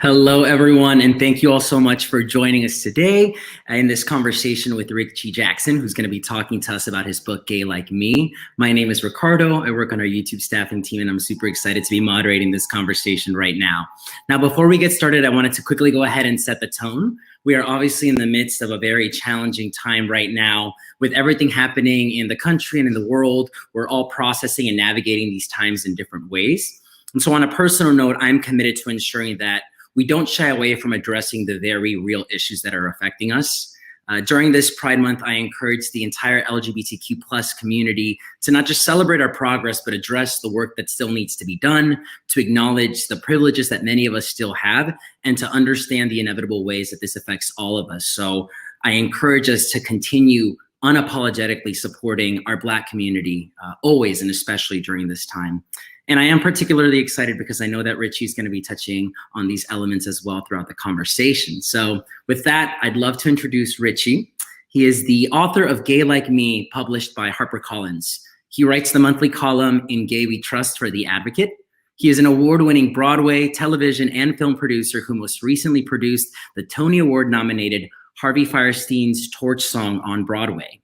Hello, everyone, and thank you all so much for joining us today in this conversation with Richie Jackson, who's going to be talking to us about his book, Gay Like Me. My name is Ricardo. I work on our YouTube staffing team, and I'm super excited to be moderating this conversation right now. Now, before we get started, I wanted to quickly go ahead and set the tone. We are obviously in the midst of a very challenging time right now with everything happening in the country and in the world. We're all processing and navigating these times in different ways. And so on a personal note, I'm committed to ensuring that we don't shy away from addressing the very real issues that are affecting us. During this Pride Month, I encourage the entire LGBTQ plus community to not just celebrate our progress, but address the work that still needs to be done, to acknowledge the privileges that many of us still have, and to understand the inevitable ways that this affects all of us. So I encourage us to continue unapologetically supporting our Black community, always and especially during this time. And I am particularly excited because I know that Richie is going to be touching on these elements as well throughout the conversation. So with that, I'd love to introduce Richie. He is the author of Gay Like Me, published by HarperCollins. He writes the monthly column In Gay We Trust for The Advocate. He is an award-winning Broadway, television, and film producer who most recently produced the Tony Award-nominated Harvey Firestein's Torch Song on Broadway.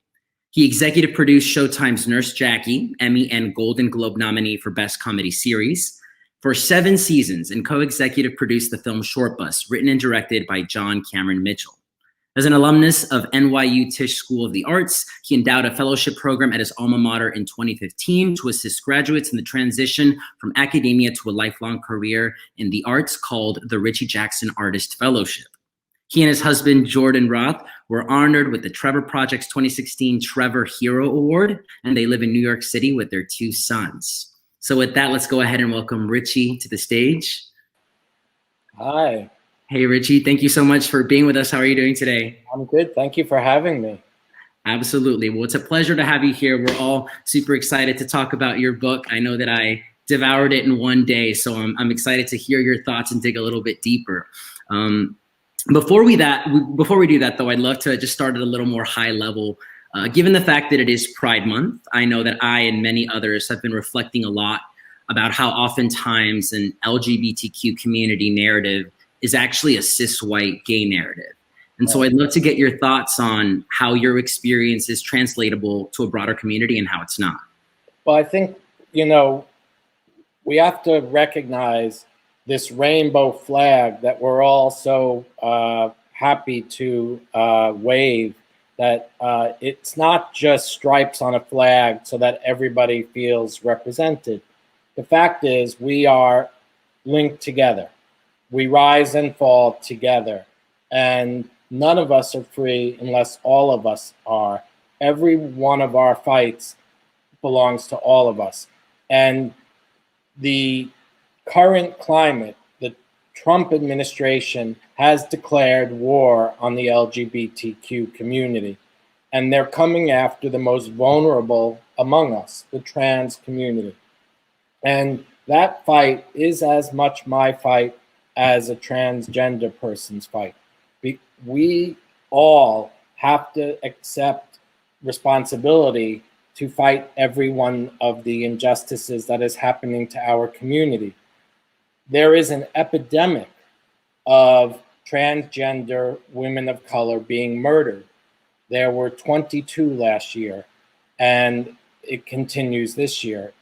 He executive produced Showtime's Nurse Jackie, Emmy and Golden Globe nominee for Best Comedy Series, for 7 seasons, and co-executive produced the film Short Bus, written and directed by John Cameron Mitchell. As an alumnus of NYU Tisch School of the Arts, he endowed a fellowship program at his alma mater in 2015 to assist graduates in the transition from academia to a lifelong career in the arts called the Richie Jackson Artist Fellowship. He and his husband, Jordan Roth, were honored with the Trevor Project's 2016 Trevor Hero Award, and they live in New York City with their 2 sons. So with that, let's go ahead and welcome Richie to the stage. Hi. Hey, Richie, thank you so much for being with us. How are you doing today? I'm good. Thank you for having me. Absolutely. Well, it's a pleasure to have you here. We're all super excited to talk about your book. I know that I devoured it in one day, so I'm excited to hear your thoughts and dig a little bit deeper. Before we do that, though, I'd love to just start at a little more high level. Given the fact that it is Pride Month, I know that I and many others have been reflecting a lot about how oftentimes an LGBTQ community narrative is actually a cis white gay narrative. And so I'd love to get your thoughts on how your experience is translatable to a broader community and how it's not. Well, I think, we have to recognize this rainbow flag that we're all so happy to wave, that it's not just stripes on a flag so that everybody feels represented. The fact is we are linked together. We rise and fall together, and none of us are free unless all of us are. Every one of our fights belongs to all of us. And the current climate, the Trump administration has declared war on the LGBTQ community, and they're coming after the most vulnerable among us, the trans community. And that fight is as much my fight as a transgender person's fight. We all have to accept responsibility to fight every one of the injustices that is happening to our community. There is an epidemic of transgender women of color being murdered. There were 22 last year, and it continues this year.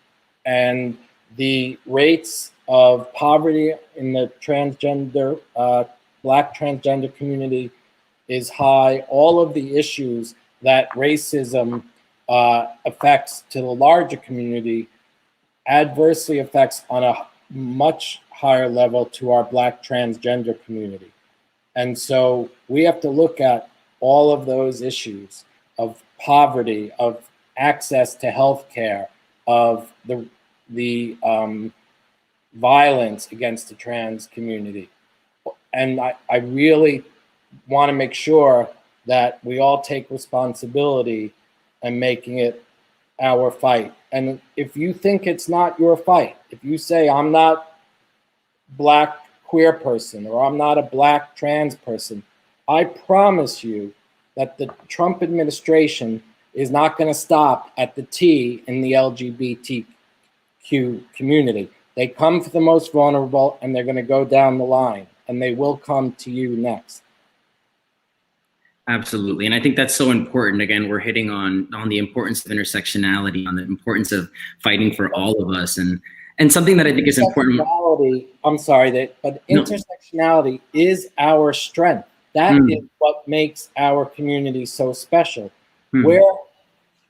And the rates of poverty in the transgender, Black transgender community is high. All of the issues that racism affects to the larger community adversely affects on a much higher level to our Black transgender community. And so we have to look at all of those issues of poverty, of access to healthcare, of the violence against the trans community. And I really want to make sure that we all take responsibility and making it our fight. And if you think it's not your fight, if you say I'm not Black queer person or I'm not a Black trans person, I promise you that the Trump administration is not going to stop at the T in the LGBTQ community. They come for the most vulnerable and they're going to go down the line. and they will come to you next. Absolutely. And I think that's so important. Again, we're hitting on the importance of intersectionality, on the importance of fighting for all of us. And something that I think is important. I'm sorry, but intersectionality is our strength. That is what makes our community so special. We're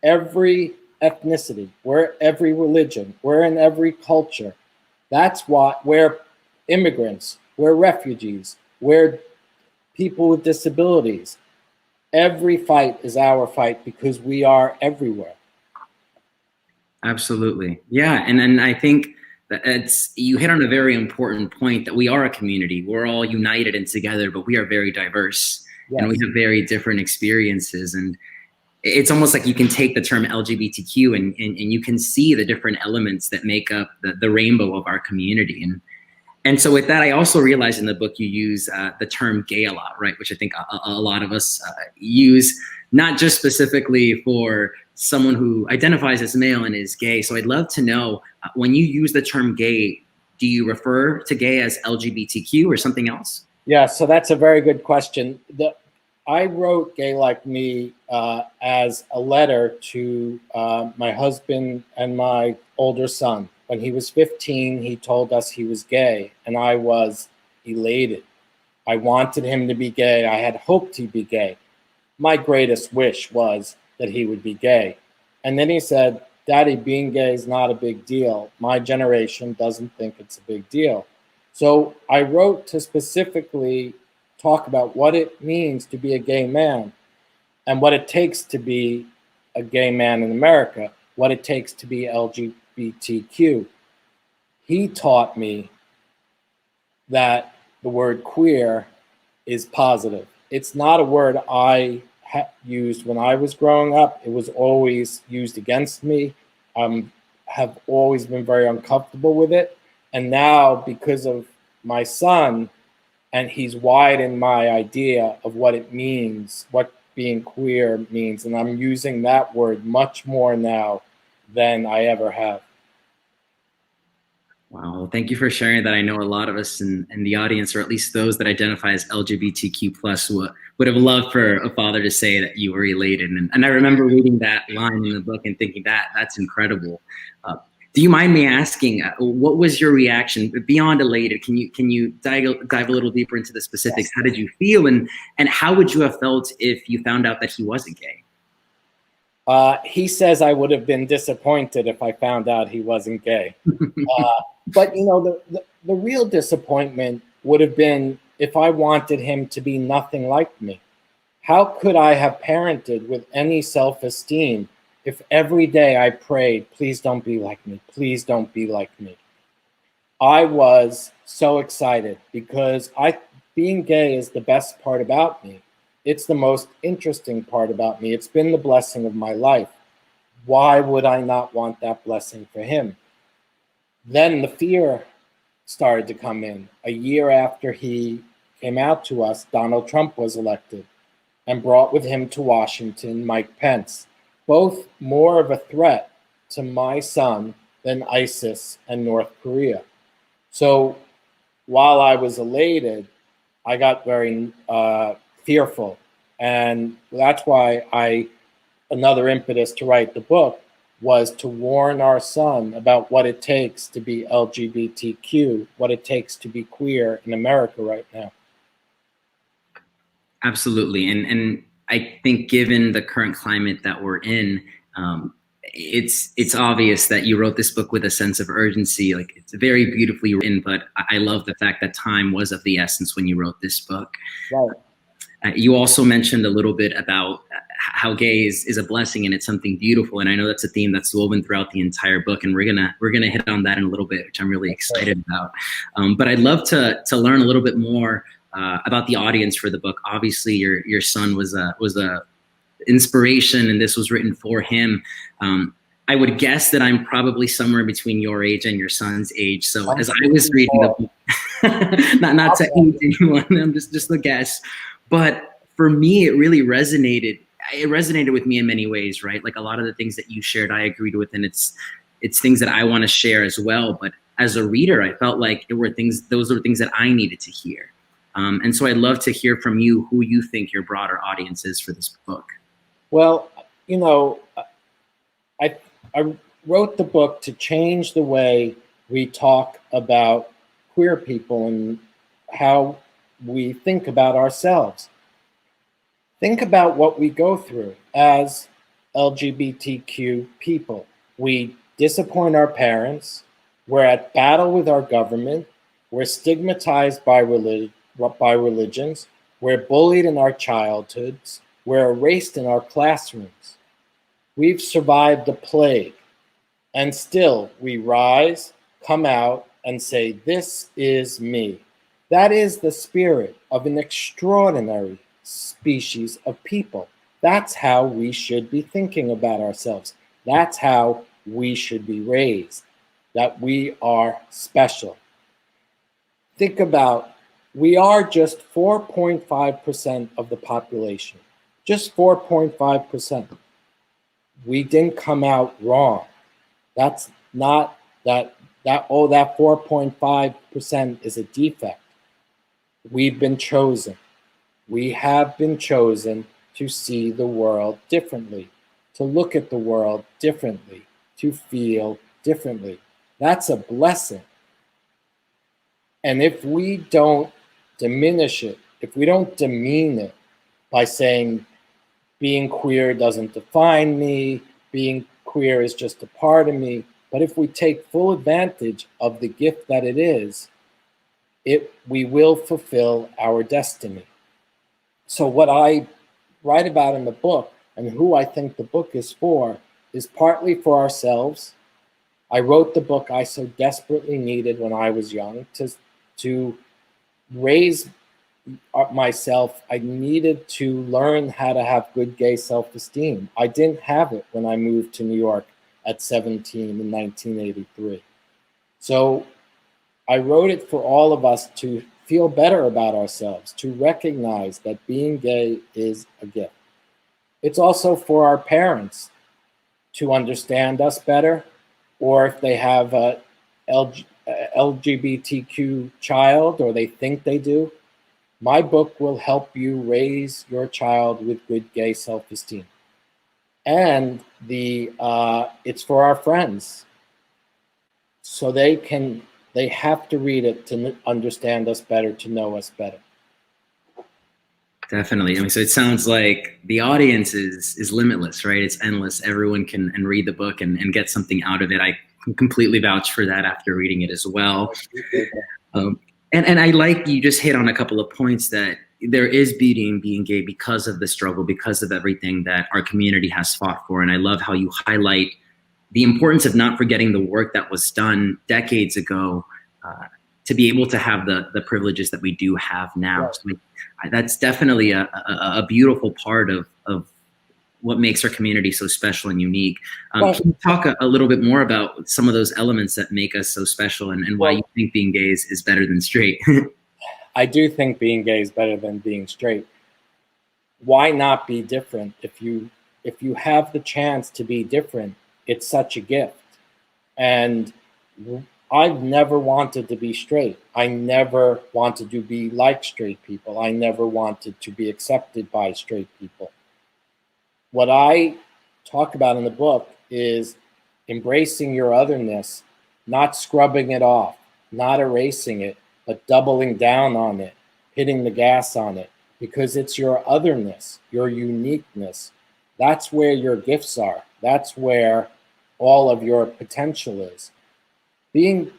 every ethnicity, we're every religion, we're in every culture. That's what we're immigrants, we're refugees, we're people with disabilities. Every fight is our fight because we are everywhere. Absolutely. Yeah. And I think that you hit on a very important point, that we are a community. We're all united and together, but we are very diverse. Yes. And we have very different experiences. And it's almost like you can take the term LGBTQ and you can see the different elements that make up the rainbow of our community. And so with that, I also realized in the book you use the term gay a lot, right? Which I think a lot of us use, not just specifically for someone who identifies as male and is gay. So I'd love to know, when you use the term gay, do you refer to gay as LGBTQ or something else? Yeah, so that's a very good question. I wrote Gay Like Me as a letter to my husband and my older son. When he was 15, he told us he was gay, and I was elated. I wanted him to be gay. I had hoped he'd be gay. My greatest wish was that he would be gay. And then he said, Daddy, being gay is not a big deal. My generation doesn't think it's a big deal. So I wrote to specifically talk about what it means to be a gay man and what it takes to be a gay man in America, what it takes to be LGBTQ. He taught me that the word queer is positive. It's not a word I used when I was growing up. It was always used against me. Have always been very uncomfortable with it. And now, because of my son, and he's widened my idea of what it means, what being queer means. And I'm using that word much more now than I ever have. Wow, well, thank you for sharing that. I know a lot of us in the audience, or at least those that identify as LGBTQ plus, would have loved for a father to say that you were elated. And I remember reading that line in the book and thinking that's incredible. Do you mind me asking, what was your reaction beyond elated? Can you dive a little deeper into the specifics? Yes. How did you feel, and how would you have felt if you found out that he wasn't gay? He says I would have been disappointed if I found out he wasn't gay. But you know, the real disappointment would have been if I wanted him to be nothing like me. How could I have parented with any self-esteem if every day I prayed, please don't be like me, please don't be like me? I was so excited because being gay is the best part about me. It's the most interesting part about me. It's been the blessing of my life. Why would I not want that blessing for him? Then the fear started to come in. A year after he came out to us, Donald Trump was elected and brought with him to Washington Mike Pence, both more of a threat to my son than ISIS and North Korea. So while I was elated, I got very fearful. And that's why another impetus to write the book was to warn our son about what it takes to be LGBTQ, what it takes to be queer in America right now. Absolutely. And I think given the current climate that we're in, it's obvious that you wrote this book with a sense of urgency. Like, it's very beautifully written, but I love the fact that time was of the essence when you wrote this book. Right. You also mentioned a little bit about how gay is a blessing and it's something beautiful, and I know that's a theme that's woven throughout the entire book, and we're gonna hit on that in a little bit, which I'm really excited about. But I'd love to learn a little bit more about the audience for the book. Obviously, your son was a inspiration, and this was written for him. I would guess that I'm probably somewhere between your age and your son's age. So as I was reading the book, not to age anyone, I'm just a guess. But for me, it really resonated. It resonated with me in many ways, right? Like, a lot of the things that you shared, I agreed with, and it's things that I want to share as well. But as a reader, I felt like those were things that I needed to hear. And so I'd love to hear from you who you think your broader audience is for this book. Well, you know, I wrote the book to change the way we talk about queer people and how we think about ourselves. Think about what we go through as LGBTQ people. We disappoint our parents. We're at battle with our government. We're stigmatized by religions. We're bullied in our childhoods. We're erased in our classrooms. We've survived the plague. And still, we rise, come out, and say, "This is me." That is the spirit of an extraordinary species of people. That's how we should be thinking about ourselves. That's how we should be raised, that we are special. Think about, we are just 4.5% of the population, just 4.5%. We didn't come out wrong. That's not that 4.5% is a defect. We've been chosen. We have been chosen to see the world differently, to look at the world differently, to feel differently. That's a blessing. And if we don't diminish it, if we don't demean it by saying being queer doesn't define me, being queer is just a part of me, but if we take full advantage of the gift that it is, we will fulfill our destiny. So what I write about in the book and who I think the book is partly for ourselves. I wrote the book I so desperately needed when I was young to raise myself. I needed to learn how to have good gay self-esteem. I didn't have it when I moved to New York at 17 in 1983. So I wrote it for all of us to feel better about ourselves, to recognize that being gay is a gift. It's also for our parents to understand us better, or if they have a LGBTQ child or they think they do, my book will help you raise your child with good gay self-esteem. And it's for our friends. So they have to read it to understand us better, to know us better. Definitely. I mean, so it sounds like the audience is limitless, right? It's endless. Everyone can read the book and get something out of it. I can completely vouch for that after reading it as well. And I like you just hit on a couple of points that there is beauty in being gay because of the struggle, because of everything that our community has fought for. And I love how you highlight the importance of not forgetting the work that was done decades ago to be able to have the privileges that we do have now. Right. So that's definitely a beautiful part of what makes our community so special and unique. Can you talk a little bit more about some of those elements that make us so special and why you think being gay is better than straight? I do think being gay is better than being straight. Why not be different? If you have the chance to be different, it's such a gift. And I've never wanted to be straight. I never wanted to be like straight people. I never wanted to be accepted by straight people. What I talk about in the book is embracing your otherness, not scrubbing it off, not erasing it, but doubling down on it, hitting the gas on it, because it's your otherness, your uniqueness. That's where your gifts are. That's where all of your potential is. Being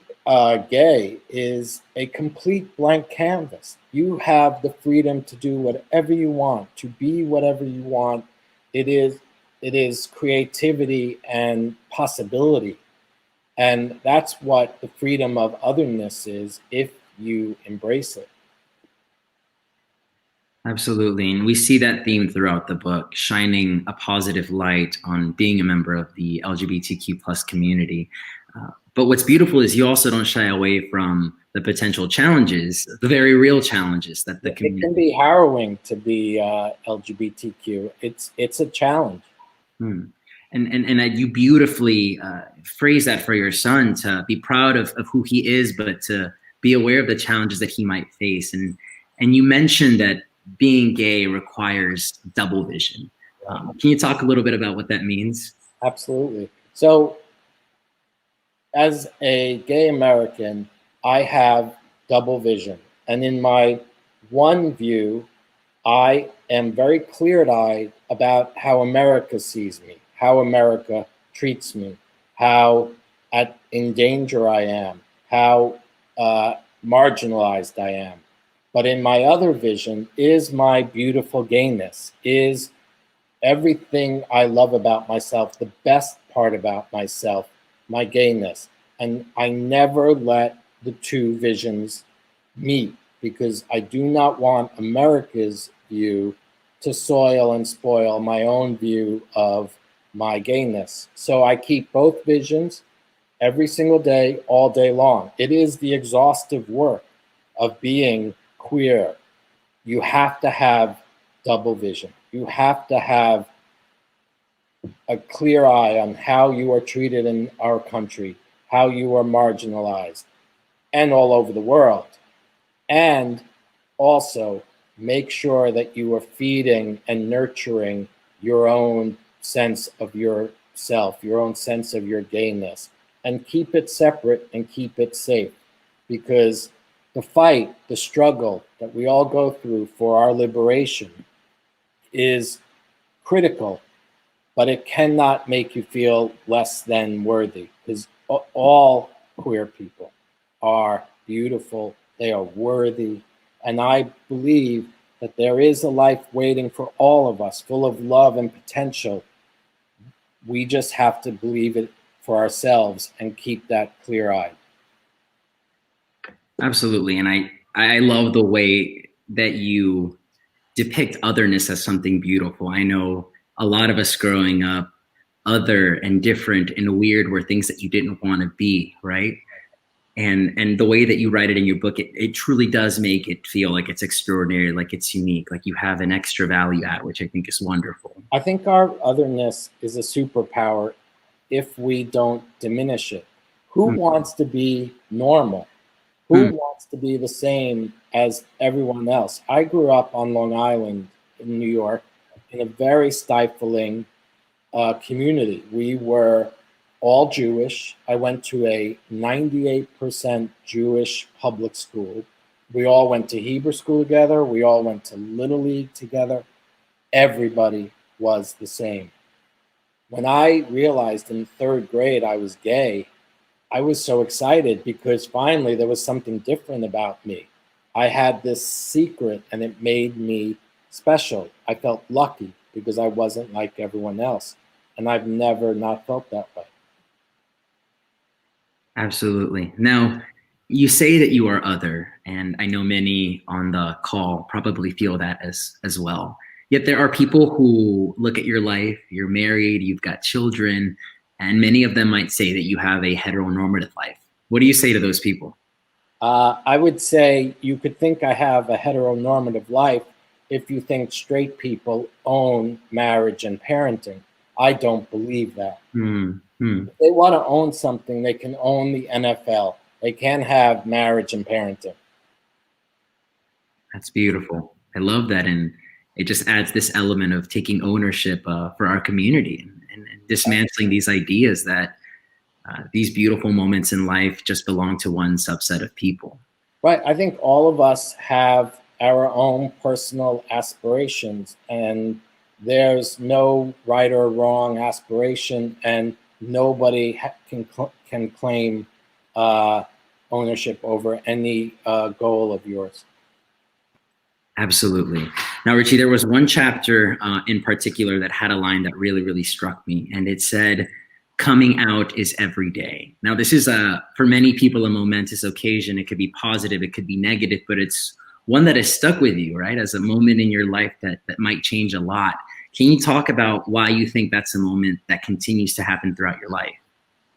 gay is a complete blank canvas. You have the freedom to do whatever you want, to be whatever you want. It is creativity and possibility. And that's what the freedom of otherness is if you embrace it. Absolutely. And we see that theme throughout the book, shining a positive light on being a member of the LGBTQ plus community. But what's beautiful is you also don't shy away from the potential challenges, the very real challenges that the community. It can be harrowing to be LGBTQ. It's a challenge. And you beautifully phrase that for your son, to be proud of who he is, but to be aware of the challenges that he might face. And And you mentioned that being gay requires double vision. Can you talk a little bit about what that means? Absolutely. So, as a gay American, I have double vision. And in my one view, I am very clear-eyed about how America sees me, how America treats me, how in danger I am, how marginalized I am. But in my other vision is my beautiful gayness, is everything I love about myself, the best part about myself, my gayness. And I never let the two visions meet because I do not want America's view to soil and spoil my own view of my gayness. So I keep both visions every single day, all day long. It is the exhaustive work of being queer. You have to have double vision. You have to have a clear eye on how you are treated in our country, how you are marginalized, and all over the world. And also make sure that you are feeding and nurturing your own sense of yourself, your own sense of your gayness, and keep it separate and keep it safe. Because the fight, the struggle that we all go through for our liberation is critical, but it cannot make you feel less than worthy, because all queer people are beautiful, they are worthy, and I believe that there is a life waiting for all of us, full of love and potential. We just have to believe it for ourselves and keep that clear-eyed. Absolutely. And I love the way that you depict otherness as something beautiful. I know a lot of us growing up, other and different and weird were things that you didn't want to be, right? And the way that you write it in your book, it truly does make it feel like it's extraordinary, like it's unique, like you have an extra value add, which I think is wonderful. I think our otherness is a superpower if we don't diminish it. Who wants to be normal? Who wants to be the same as everyone else? I grew up on Long Island in New York in a very stifling community. We were all Jewish. I went to a 98% Jewish public school. We all went to Hebrew school together. We all went to Little League together. Everybody was the same. When I realized in third grade I was gay, I was so excited because finally there was something different about me. I had this secret and it made me special. I felt lucky because I wasn't like everyone else. And I've never not felt that way. Absolutely. Now, you say that you are other, and I know many on the call probably feel that as well. Yet there are people who look at your life, you're married, you've got children, and many of them might say that you have a heteronormative life. What do you say to those people? I would say you could think I have a heteronormative life if you think straight people own marriage and parenting. I don't believe that. If they want to own something, they can own the NFL. They can have marriage and parenting. That's beautiful. I love that. And it just adds this element of taking ownership for our community and dismantling these ideas that these beautiful moments in life just belong to one subset of people. Right. I think all of us have our own personal aspirations, and there's no right or wrong aspiration, and nobody can claim ownership over any goal of yours. Absolutely. Now, Richie, there was one chapter in particular that had a line that really, really struck me, and it said, "Coming out is every day." Now, this is for many people a momentous occasion. It could be positive, it could be negative, but it's one that has stuck with you, right? As a moment in your life that might change a lot. Can you talk about why you think that's a moment that continues to happen throughout your life?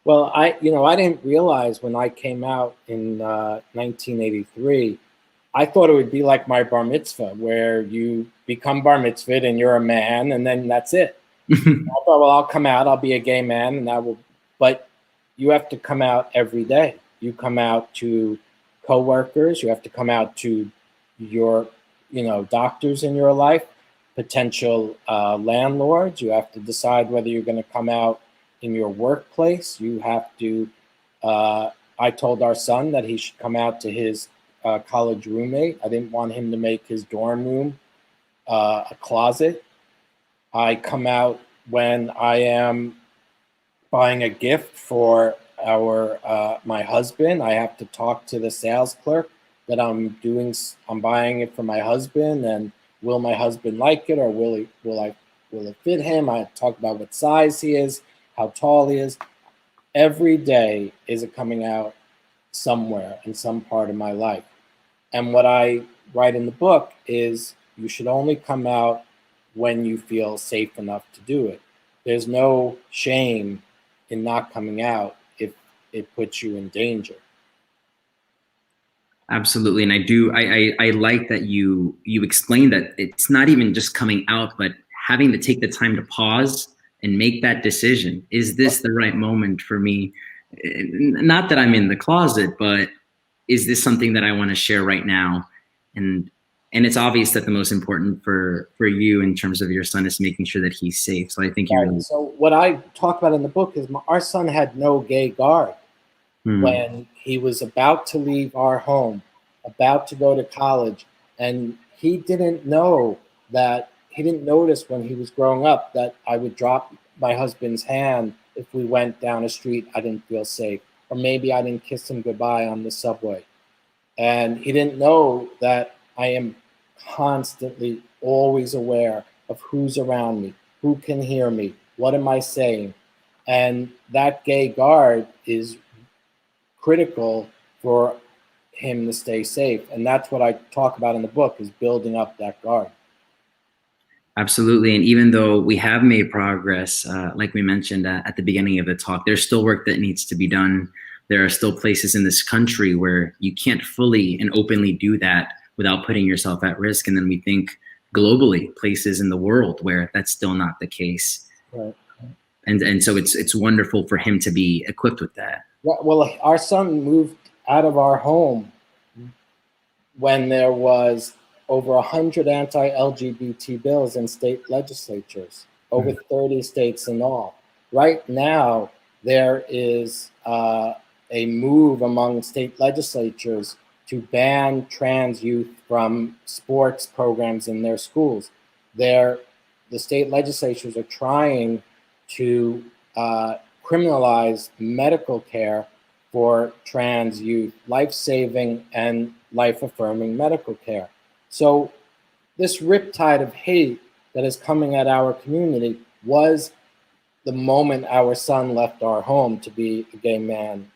Well, I didn't realize when I came out in 1983, I thought it would be like my bar mitzvah, where you become bar mitzvahed and you're a man, and then that's it. I thought, well, I'll come out, I'll be a gay man, and I will. But you have to come out every day. You come out to coworkers. You have to come out to your, doctors in your life, potential landlords. You have to decide whether you're going to come out in your workplace. You have to, I told our son that he should come out to his college roommate. I didn't want him to make his dorm room a closet. I come out when I am buying a gift for my husband. I have to talk to the sales clerk that I'm buying it for my husband, and will my husband like it, or will it fit him? I talk about what size he is, how tall he is. Every day is it coming out somewhere in some part of my life. And what I write in the book is you should only come out when you feel safe enough to do it. There's no shame in not coming out if it puts you in danger. Absolutely. And I like that you explained that it's not even just coming out, but having to take the time to pause and make that decision. Is this the right moment for me? Not that I'm in the closet, but is this something that I want to share right now? And it's obvious that the most important for you in terms of your son is making sure that he's safe. So I think So what I talk about in the book is our son had no gay guard. When he was about to leave our home, about to go to college, and he didn't notice when he was growing up that I would drop my husband's hand if we went down a street I didn't feel safe, or maybe I didn't kiss him goodbye on the subway. And he didn't know that I am constantly always aware of who's around me, who can hear me, what am I saying. And that gay guard is critical for him to stay safe. And that's what I talk about in the book, is building up that guard. Absolutely. And even though we have made progress, like we mentioned at the beginning of the talk, there's still work that needs to be done. There are still places in this country where you can't fully and openly do that without putting yourself at risk. And then we think globally, places in the world where that's still not the case. Right. And so it's wonderful for him to be equipped with that. Well, our son moved out of our home when there was over 100 anti-LGBT bills in state legislatures, over 30 states in all. Right now, there is a move among state legislatures to ban trans youth from sports programs in their schools. The state legislatures are trying to criminalize medical care for trans youth, life-saving and life-affirming medical care. So this riptide of hate that is coming at our community was the moment our son left our home to be a gay man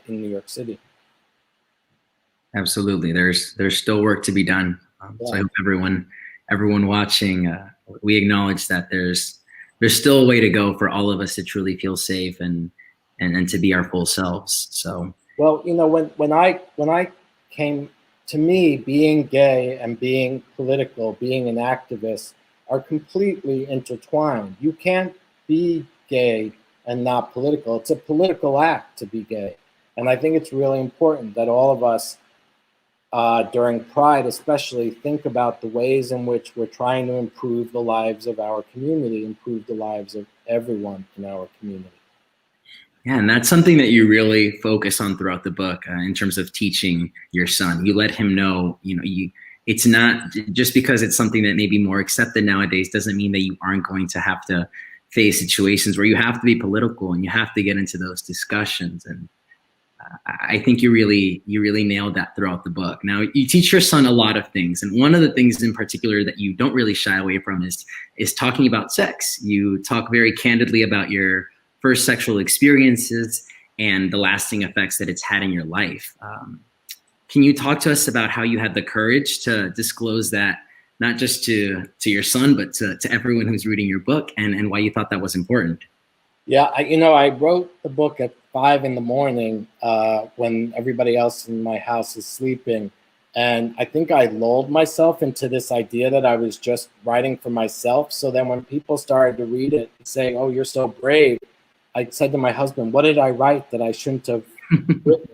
in New York City. Absolutely. There's still work to be done. So I hope everyone watching, we acknowledge that there's still a way to go for all of us to truly feel safe and to be our full selves. So, well, when I came, to me, being gay and being political, being an activist are completely intertwined. You can't be gay and not political. It's a political act to be gay. And I think it's really important that all of us during Pride especially think about the ways in which we're trying to improve the lives of our community, improve the lives of everyone in our community. Yeah, and that's something that you really focus on throughout the book in terms of teaching your son. You let him know, it's not just because it's something that may be more accepted nowadays doesn't mean that you aren't going to have to face situations where you have to be political and you have to get into those discussions. And I think you really nailed that throughout the book. Now, you teach your son a lot of things, and one of the things in particular that you don't really shy away from is talking about sex. You talk very candidly about your first sexual experiences and the lasting effects that it's had in your life. Can you talk to us about how you had the courage to disclose that, not just to your son, but to everyone who's reading your book, and why you thought that was important? Yeah, I wrote the book at 5 a.m. When everybody else in my house is sleeping. And I think I lulled myself into this idea that I was just writing for myself. So then when people started to read it and say, "Oh, you're so brave," I said to my husband, "What did I write that I shouldn't have written?"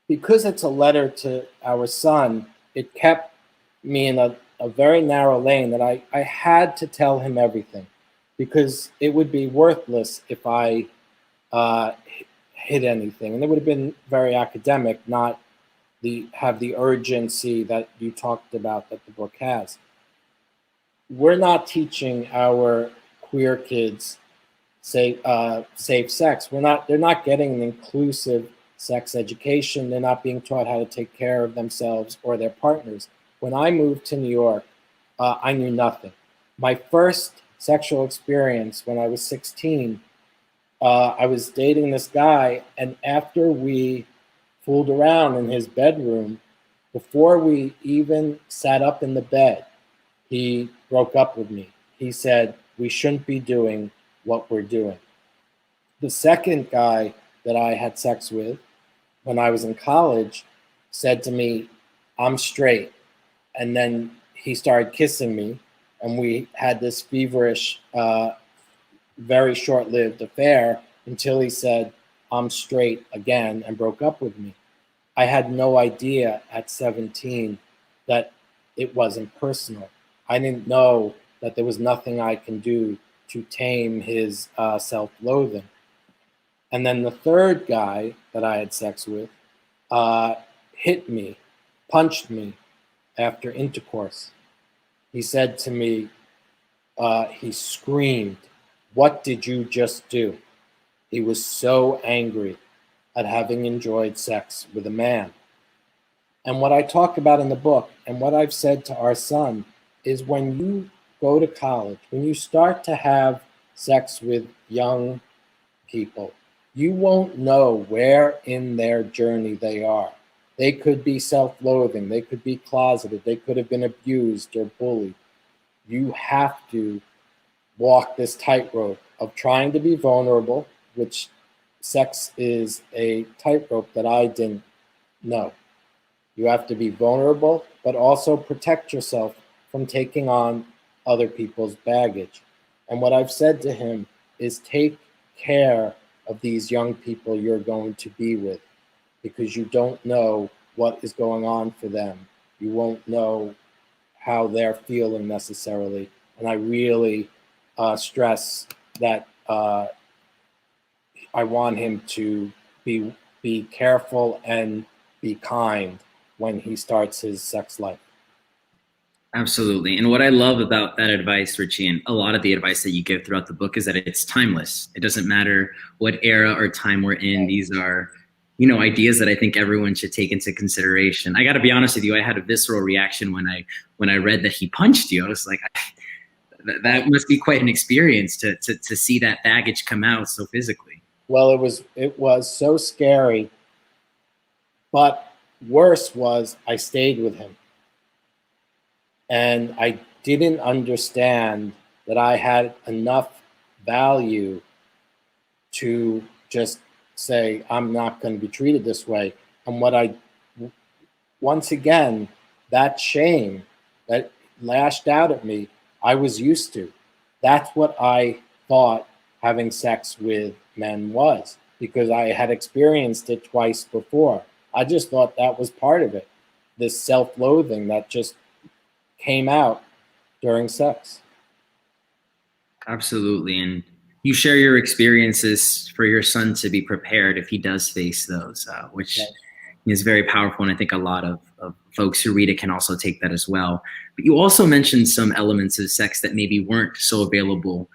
because it's a letter to our son, it kept me in a very narrow lane that I had to tell him everything, because it would be worthless if I hid anything. And it would have been very academic, not have the urgency that you talked about that the book has. We're not teaching our queer kids safe sex. They're not getting an inclusive sex education. They're not being taught how to take care of themselves or their partners. When I moved to New York, I knew nothing. My first sexual experience when I was 16, I was dating this guy, and after we fooled around in his bedroom, before we even sat up in the bed, he broke up with me. He said, we shouldn't be doing what we're doing. The second guy that I had sex with when I was in college said to me, I'm straight. And then he started kissing me, and we had this feverish, very short-lived affair until he said, I'm straight again, and broke up with me. I had no idea at 17 that it wasn't personal. I didn't know that there was nothing I can do to tame his self-loathing. And then the third guy that I had sex with hit me, punched me after intercourse. He said to me, he screamed, what did you just do? He was so angry at having enjoyed sex with a man. And what I talk about in the book, and what I've said to our son, is when you go to college, when you start to have sex with young people, you won't know where in their journey they are. They could be self-loathing, they could be closeted, they could have been abused or bullied. You have to walk this tightrope of trying to be vulnerable, which sex is a tightrope that I didn't know. You have to be vulnerable, but also protect yourself from taking on other people's baggage. And what I've said to him is take care of these young people you're going to be with, because you don't know what is going on for them. You won't know how they're feeling necessarily. And I really stress that I want him to be careful and be kind when he starts his sex life. Absolutely. And what I love about that advice, Richie, and a lot of the advice that you give throughout the book, is that it's timeless. It doesn't matter what era or time we're in. These are, ideas that I think everyone should take into consideration. I got to be honest with you. I had a visceral reaction when I read that he punched you. I was like, that must be quite an experience to see that baggage come out so physically. Well, it was so scary, but worse was I stayed with him. And I didn't understand that I had enough value to just say, I'm not going to be treated this way. And once again, that shame that lashed out at me, I was used to. That's what I thought having sex with men was, because I had experienced it twice before. I just thought that was part of it, this self-loathing that just came out during sex. Absolutely. And you share your experiences for your son to be prepared if he does face those, which is very powerful. And I think a lot of folks who read it can also take that as well. But you also mentioned some elements of sex that maybe weren't so available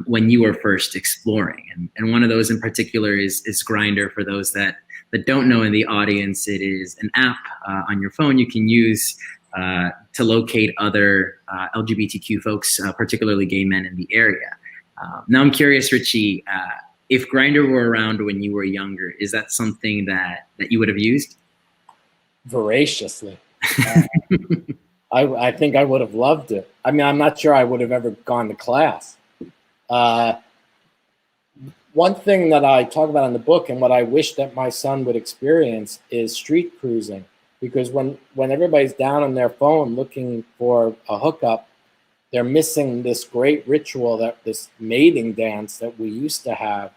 when you were first exploring. And one of those in particular is Grindr. For those that don't know in the audience, it is an app on your phone you can use to locate other LGBTQ folks, particularly gay men in the area. Now I'm curious, Richie, if Grindr were around when you were younger, is that something that you would have used? Voraciously. I think I would have loved it. I mean, I'm not sure I would have ever gone to class. One thing that I talk about in the book, and what I wish that my son would experience, is street cruising. Because when everybody's down on their phone looking for a hookup, they're missing this great ritual, this mating dance that we used to have,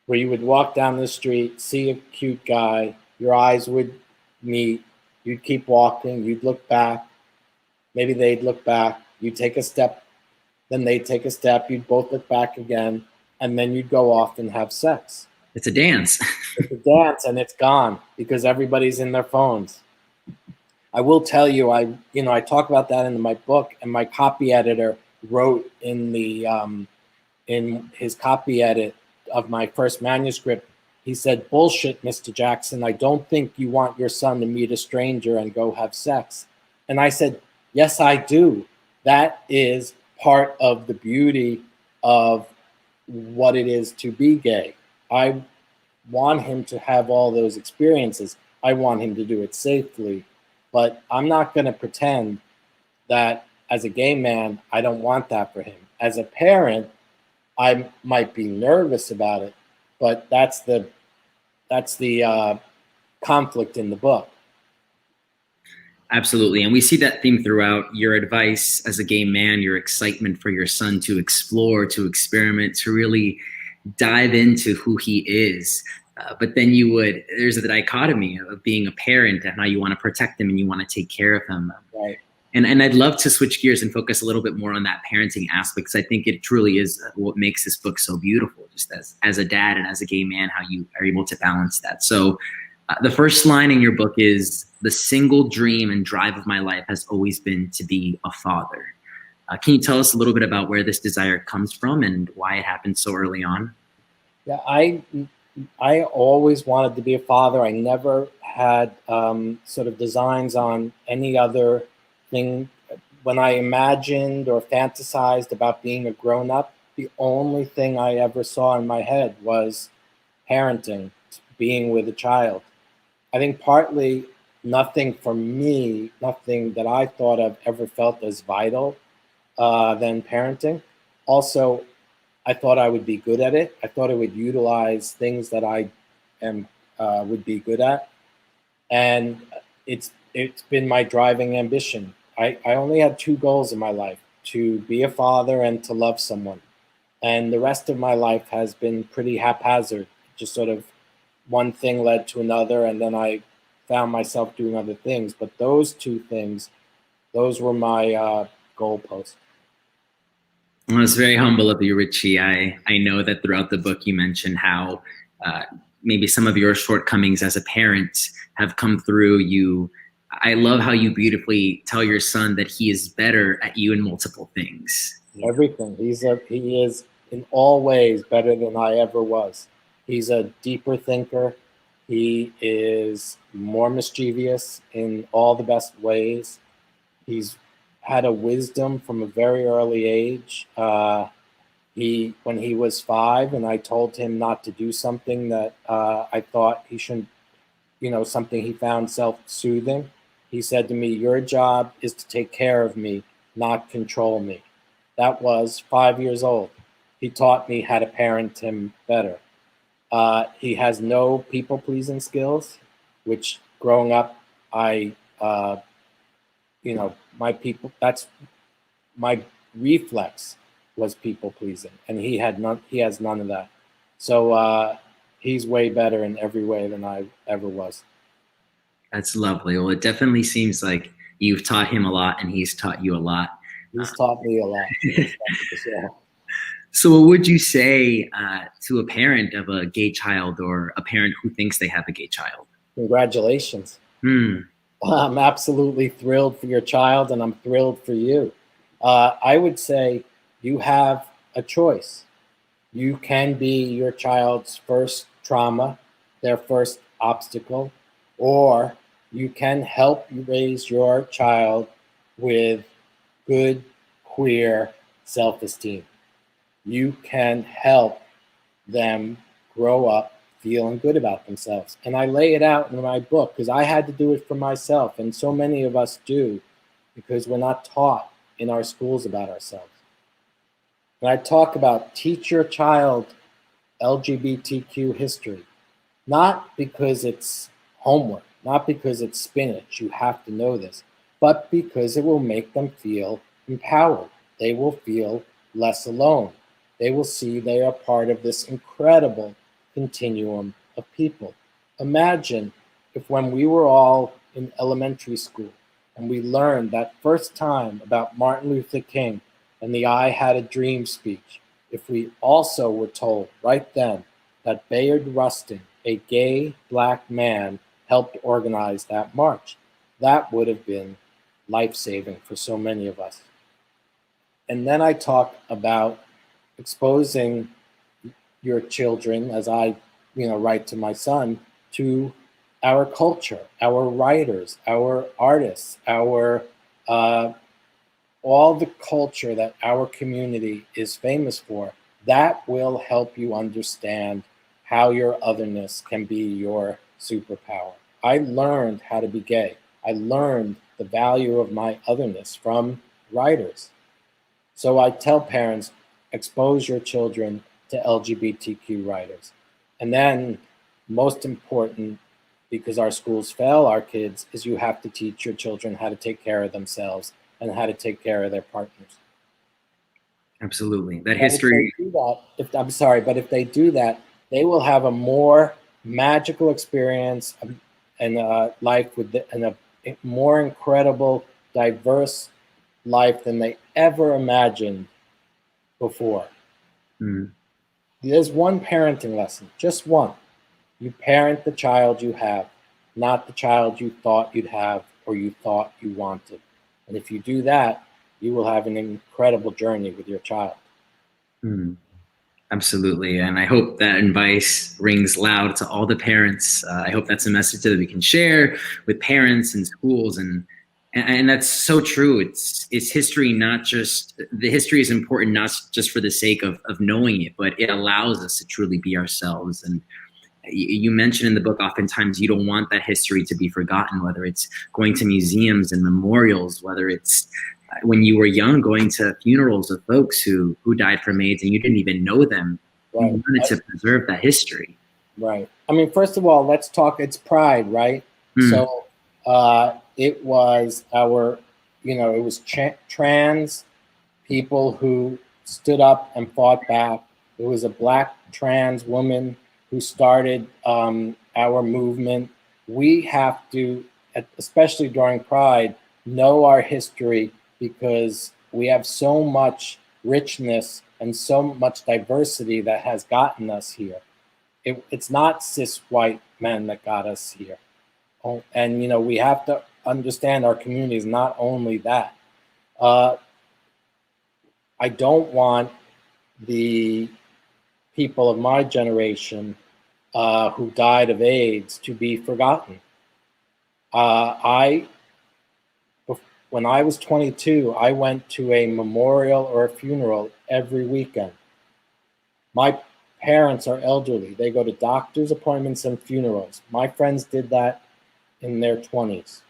where you would walk down the street, see a cute guy, your eyes would meet, you'd keep walking, you'd look back, maybe they'd look back, you'd take a step, then they'd take a step, you'd both look back again, and then you'd go off and have sex. It's a dance. It's a dance, and it's gone because everybody's in their phones. I will tell you, I talk about that in my book, and my copy editor wrote in his copy edit of my first manuscript, he said, "Bullshit, Mr. Jackson. I don't think you want your son to meet a stranger and go have sex." And I said, "Yes, I do. That is part of the beauty of what it is to be gay. I want him to have all those experiences. I want him to do it safely. But I'm not going to pretend that as a gay man, I don't want that for him. As a parent, I might be nervous about it, but that's the conflict in the book." Absolutely. And we see that theme throughout your advice as a gay man, your excitement for your son to explore, to experiment, to really dive into who he is. But then there's a dichotomy of being a parent and how you want to protect him and you want to take care of him. Right. And I'd love to switch gears and focus a little bit more on that parenting aspect, because I think it truly is what makes this book so beautiful, just as a dad and as a gay man, how you are able to balance that. So the first line in your book is, "The single dream and drive of my life has always been to be a father." Can you tell us a little bit about where this desire comes from and why it happened so early on? Yeah, I always wanted to be a father. I never had sort of designs on any other thing. When I imagined or fantasized about being a grown-up, the only thing I ever saw in my head was parenting, being with a child. I think partly nothing for me, nothing that I thought of ever felt as vital than parenting. Also, I thought I would be good at it. I thought I would utilize things that I would be good at. And it's been my driving ambition. I only had two goals in my life: to be a father and to love someone. And the rest of my life has been pretty haphazard, just sort of one thing led to another, and then I found myself doing other things. But those two things, those were my goalposts. Well, it's very humble of you, Richie. I know that throughout the book you mentioned how maybe some of your shortcomings as a parent have come through. I love how you beautifully tell your son that he is better at you in multiple things. Everything. He is in all ways better than I ever was. He's a deeper thinker. He is more mischievous in all the best ways. He's had a wisdom from a very early age. When he was 5 and I told him not to do something that I thought he shouldn't, something he found self-soothing, he said to me, "Your job is to take care of me, not control me." That was 5 years old. He taught me how to parent him better. He has no people-pleasing skills, which growing up, that's my reflex was people-pleasing, and he has none of that. So he's way better in every way than I ever was. That's lovely. Well, it definitely seems like you've taught him a lot and he's taught you a lot. He's taught me a lot. So what would you say to a parent of a gay child or a parent who thinks they have a gay child? Congratulations. I'm absolutely thrilled for your child, and I'm thrilled for you. I would say you have a choice. You can be your child's first trauma, their first obstacle, or you can help raise your child with good queer self-esteem. You can help them grow up feeling good about themselves. And I lay it out in my book because I had to do it for myself, and so many of us do, because we're not taught in our schools about ourselves. And I talk about teach your child LGBTQ history, not because it's homework, not because it's spinach, you have to know this, but because it will make them feel empowered. They will feel less alone. They will see they are part of this incredible continuum of people. Imagine if when we were all in elementary school and we learned that first time about Martin Luther King and the I Had a Dream speech, if we also were told right then that Bayard Rustin, a gay black man, helped organize that march, that would have been life-saving for so many of us. And then I talk about exposing your children, as I write to my son, to our culture, our writers, our artists, our all the culture that our community is famous for. That will help you understand how your otherness can be your superpower. I learned how to be gay. I learned the value of my otherness from writers. So I tell parents, expose your children to LGBTQ writers. And then, most important, because our schools fail our kids, is you have to teach your children how to take care of themselves and how to take care of their partners. Absolutely. That history. If they do that, they will have a more magical experience and life and a more incredible, diverse life than they ever imagined before. Mm. There's one parenting lesson, just one. You parent the child you have, not the child you thought you'd have or you thought you wanted. And if you do that, you will have an incredible journey with your child. Mm. Absolutely. And I hope that advice rings loud to all the parents. I hope that's a message that we can share with parents and schools. And that's so true. It's history, not just, the history is important, not just for the sake of knowing it, but it allows us to truly be ourselves. And you mentioned in the book, oftentimes you don't want that history to be forgotten, whether it's going to museums and memorials, whether it's when you were young, going to funerals of folks who died from AIDS and you didn't even know them. Right. You wanted to preserve that history. Right. I mean, first of all, let's talk, it's Pride, right? Mm. So it was it was trans people who stood up and fought back. It was a black trans woman who started our movement. We have to, especially during Pride, know our history, because we have so much richness and so much diversity that has gotten us here. It's not cis white men that got us here. And we have to understand our community is not only that. I don't want the people of my generation who died of AIDS to be forgotten. When I was 22, I went to a memorial or a funeral every weekend. My parents are elderly. They go to doctor's appointments and funerals. My friends did that in their 20s.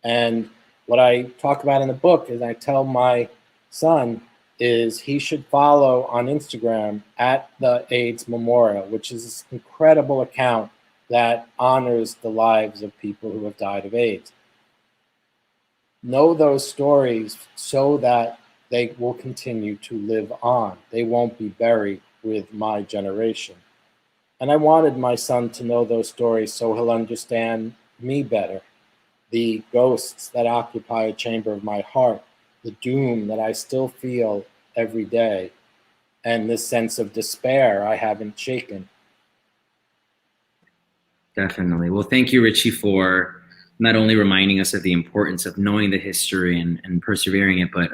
And what I talk about in the book is I tell my son is he should follow on Instagram at the AIDS Memorial, which is this incredible account that honors the lives of people who have died of AIDS. Know those stories so that they will continue to live on. They won't be buried with my generation. And I wanted my son to know those stories so he'll understand me better. The ghosts that occupy a chamber of my heart, the doom that I still feel every day, and this sense of despair I haven't shaken. Definitely. Well, thank you, Richie, for not only reminding us of the importance of knowing the history and persevering it, but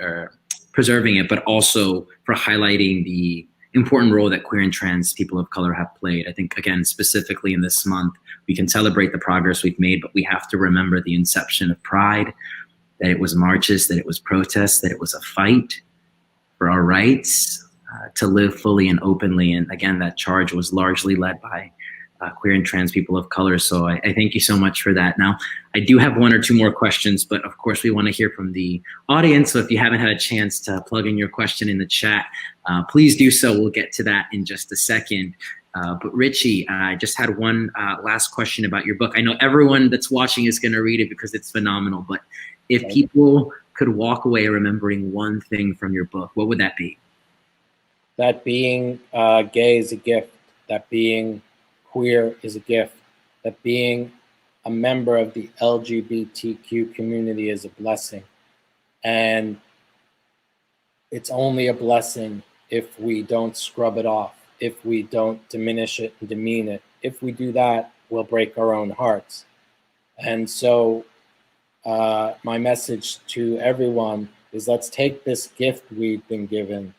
preserving it, but also for highlighting the important role that queer and trans people of color have played. I think, again, specifically in this month, we can celebrate the progress we've made, but we have to remember the inception of Pride, that it was marches, that it was protests, that it was a fight for our rights to live fully and openly. And again, that charge was largely led by queer and trans people of color. So I thank you so much for that. Now, I do have one or two more questions, but of course we want to hear from the audience. So if you haven't had a chance to plug in your question in the chat, please do so. We'll get to that in just a second. But Richie, I just had one last question about your book. I know everyone that's watching is going to read it because it's phenomenal, but if people could walk away remembering one thing from your book, what would that be? That being gay is a gift, that being queer is a gift, that being a member of the LGBTQ community is a blessing. And it's only a blessing if we don't scrub it off, if we don't diminish it and demean it. If we do that, we'll break our own hearts. And so my message to everyone is, let's take this gift we've been given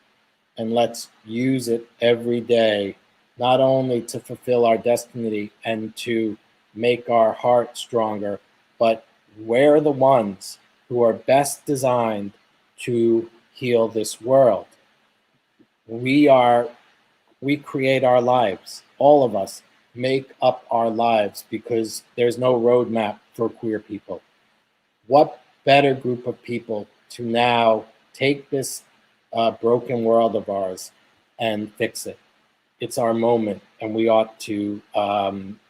and let's use it every day, not only to fulfill our destiny and to make our heart stronger, but we're the ones who are best designed to heal this world. We create our lives. All of us make up our lives because there's no roadmap for queer people. What better group of people to now take this broken world of ours and fix it? It's our moment, and we ought to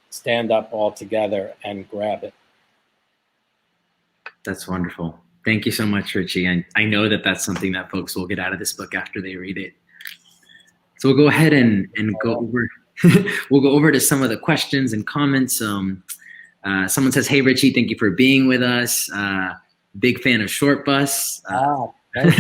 stand up all together and grab it. That's wonderful. Thank you so much, Richie. I know that that's something that folks will get out of this book after they read it. So we'll go ahead and go over. We'll go over to some of the questions and comments. Someone says, "Hey, Richie, thank you for being with us. Big fan of Short Bus." And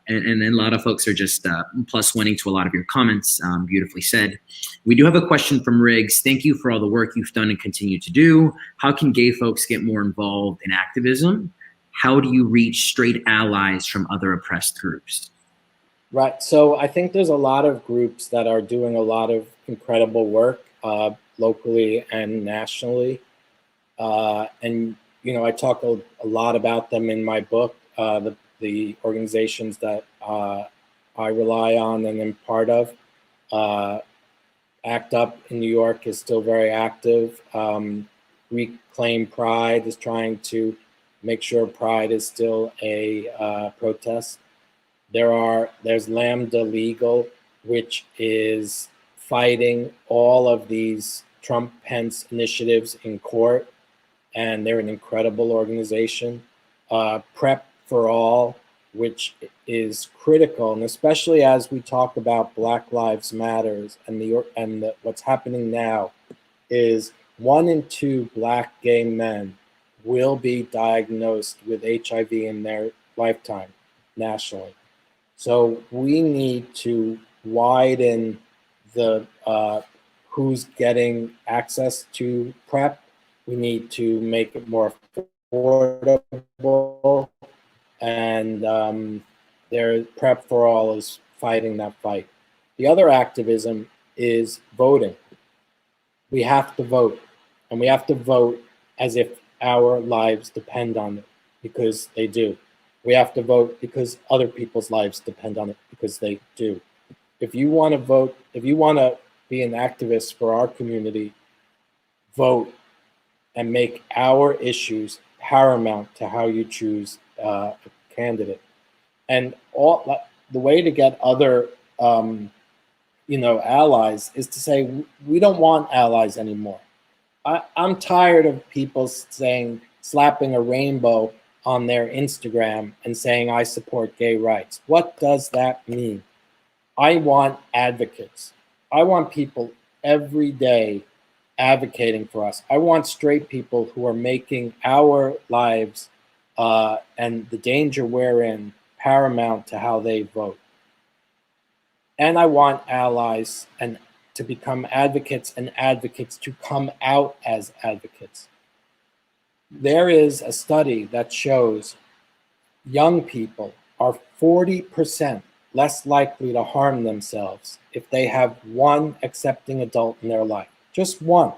then a lot of folks are just plus one to a lot of your comments. Beautifully said. We do have a question from Riggs. Thank you for all the work you've done and continue to do. How can gay folks get more involved in activism? How do you reach straight allies from other oppressed groups? Right. So I think there's a lot of groups that are doing a lot of incredible work locally and nationally. And, you know, I talk a lot about them in my book, the organizations that I rely on and am part of. ACT UP in New York is still very active. Reclaim Pride is trying to make sure Pride is still a protest. There's Lambda Legal, which is fighting all of these Trump-Pence initiatives in court, and they're an incredible organization. Prep for All, which is critical, and especially as we talk about Black Lives Matters and what's happening now, is 1 in 2 Black gay men will be diagnosed with HIV in their lifetime nationally. So we need to widen the who's getting access to PrEP. We need to make it more affordable, and PrEP for All is fighting that fight. The other activism is voting. We have to vote, and we have to vote as if our lives depend on it, because they do. We have to vote because other people's lives depend on it, because they do. If you want to vote, if you want to be an activist for our community, vote and make our issues paramount to how you choose a candidate. And the way to get other allies is to say, we don't want allies anymore. I'm tired of people slapping a rainbow on their Instagram and saying, I support gay rights. What does that mean? I want advocates. I want people every day advocating for us. I want straight people who are making our lives and the danger we're in paramount to how they vote. And I want allies and to become advocates, and advocates to come out as advocates. There is a study that shows young people are 40% less likely to harm themselves if they have one accepting adult in their life, just one.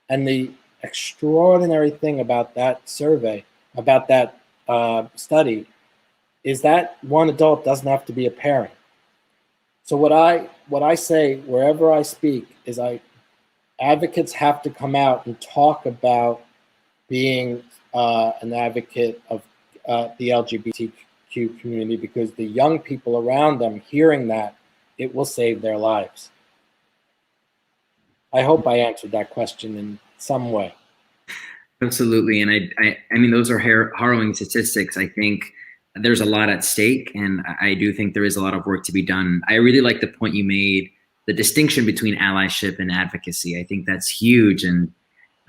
And the extraordinary thing about that survey, about that study, is that one adult doesn't have to be a parent. So what I say wherever I speak is advocates have to come out and talk about being an advocate of the LGBTQ community, because the young people around them hearing that, it will save their lives. I hope I answered that question in some way. Absolutely. And I mean, those are harrowing statistics. I think there's a lot at stake, and I do think there is a lot of work to be done. I really like the point you made, the distinction between allyship and advocacy. I think that's huge. And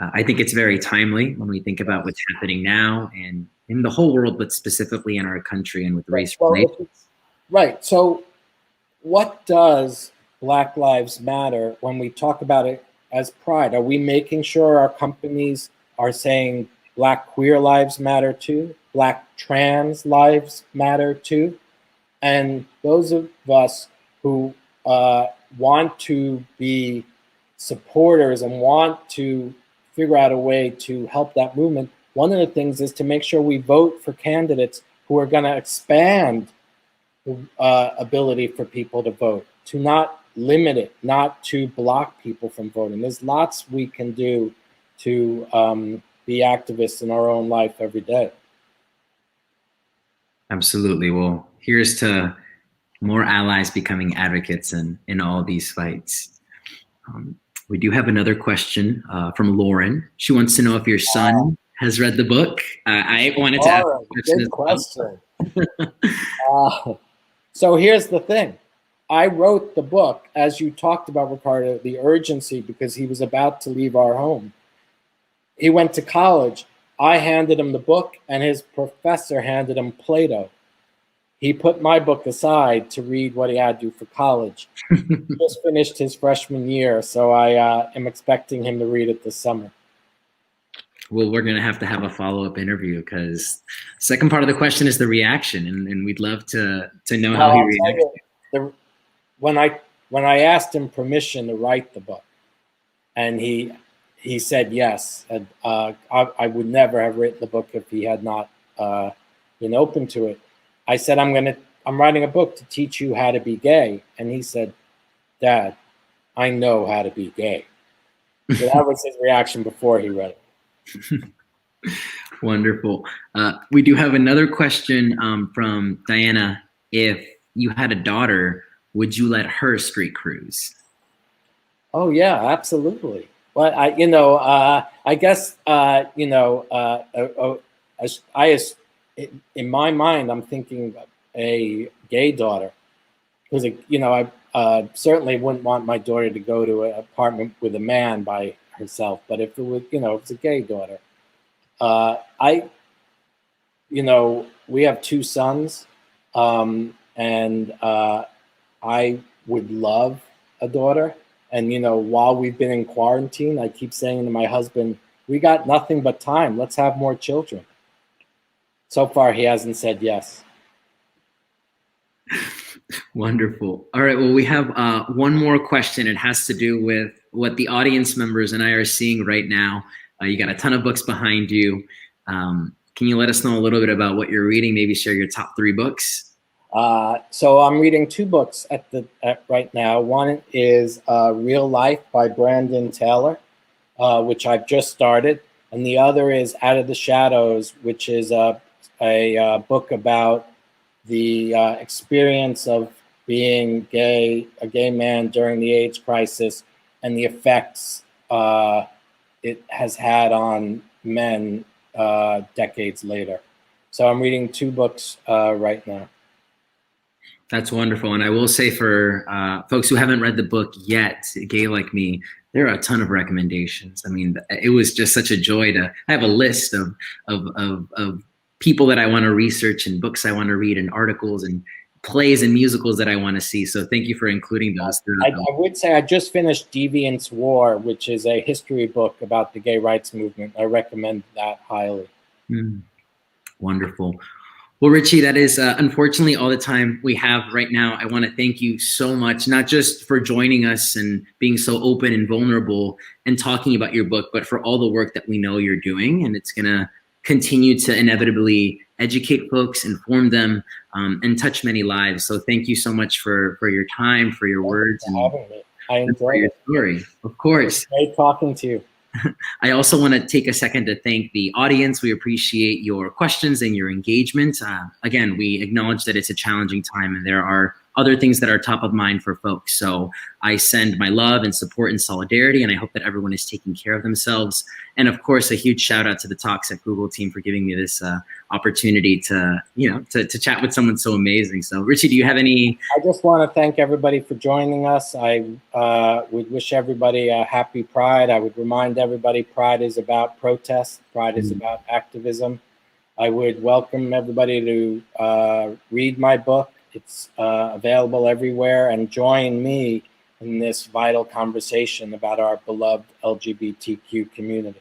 I think it's very timely when we think about what's happening now and in the whole world, but specifically in our country and with race relations. Right. So what does Black Lives Matter when we talk about it as pride? Are we making sure our companies are saying Black queer lives matter too? Black trans lives matter too? And those of us who want to be supporters and want to figure out a way to help that movement, one of the things is to make sure we vote for candidates who are going to expand the ability for people to vote, to not limit it, not to block people from voting. There's lots we can do to be activists in our own life every day. Absolutely. Well, here's to more allies becoming advocates in all these fights. We do have another question from Lauren. She wants to know if your son has read the book. I wanted to ask a question. So here's the thing. I wrote the book, as you talked about, Ricardo, the urgency, because he was about to leave our home. He went to college. I handed him the book, and his professor handed him Plato. He put my book aside to read what he had to do for college. He just finished his freshman year, so I am expecting him to read it this summer. Well, we're going to have a follow-up interview because the second part of the question is the reaction, and we'd love to know how he reacts. When I asked him permission to write the book, and he said yes, and I would never have written the book if he had not been open to it. I said, I'm writing a book to teach you how to be gay. And he said, Dad, I know how to be gay. So that was his reaction before he read it. Wonderful. We do have another question from Diana. If you had a daughter, would you let her street cruise? Oh yeah, absolutely. Well, I guess, in my mind, I'm thinking a gay daughter, because I certainly wouldn't want my daughter to go to an apartment with a man by herself. But if it was, if it's a gay daughter, we have 2 sons, and I would love a daughter. And while we've been in quarantine, I keep saying to my husband, we got nothing but time. Let's have more children. So far, he hasn't said yes. Wonderful. All right. Well, we have one more question. It has to do with what the audience members and I are seeing right now. You got a ton of books behind you. Can you let us know a little bit about what you're reading? Maybe share your top 3 books. So I'm reading 2 books right now. One is Real Life by Brandon Taylor, which I've just started. And the other is Out of the Shadows, which is a book about the experience of being a gay man during the AIDS crisis and the effects it has had on men decades later. So I'm reading 2 books right now. That's wonderful. And I will say for folks who haven't read the book yet, Gay Like Me, there are a ton of recommendations. I mean, it was just such a joy to have a list of people that I want to research and books I want to read and articles and plays and musicals that I want to see. So thank you for including those. I would say I just finished Deviant's War, which is a history book about the gay rights movement. I recommend that highly. Wonderful. Well, Richie, that is unfortunately all the time we have right now. I want to thank you so much, not just for joining us and being so open and vulnerable and talking about your book, but for all the work that we know you're doing. And it's going to continue to inevitably educate folks, inform them, and touch many lives. So thank you so much for your time, for your words, and I enjoyed your story. Of course. Great talking to you. I also want to take a second to thank the audience. We appreciate your questions and your engagement. Again, we acknowledge that it's a challenging time and there are other things that are top of mind for folks. So I send my love and support and solidarity, and I hope that everyone is taking care of themselves. And of course, a huge shout out to the Talks at Google team for giving me this opportunity to, to chat with someone so amazing. So Richie, do you have any? I just want to thank everybody for joining us. I would wish everybody a happy Pride. I would remind everybody Pride is about protest. Pride is about activism. I would welcome everybody to read my book. It's available everywhere, and join me in this vital conversation about our beloved LGBTQ community.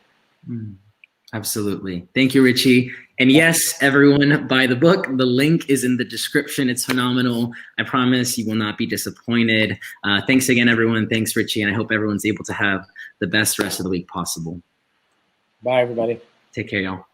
Absolutely. Thank you, Richie. And yes, everyone, buy the book. The link is in the description. It's phenomenal. I promise you will not be disappointed. Thanks again, everyone. Thanks, Richie. And I hope everyone's able to have the best rest of the week possible. Bye, everybody. Take care, y'all.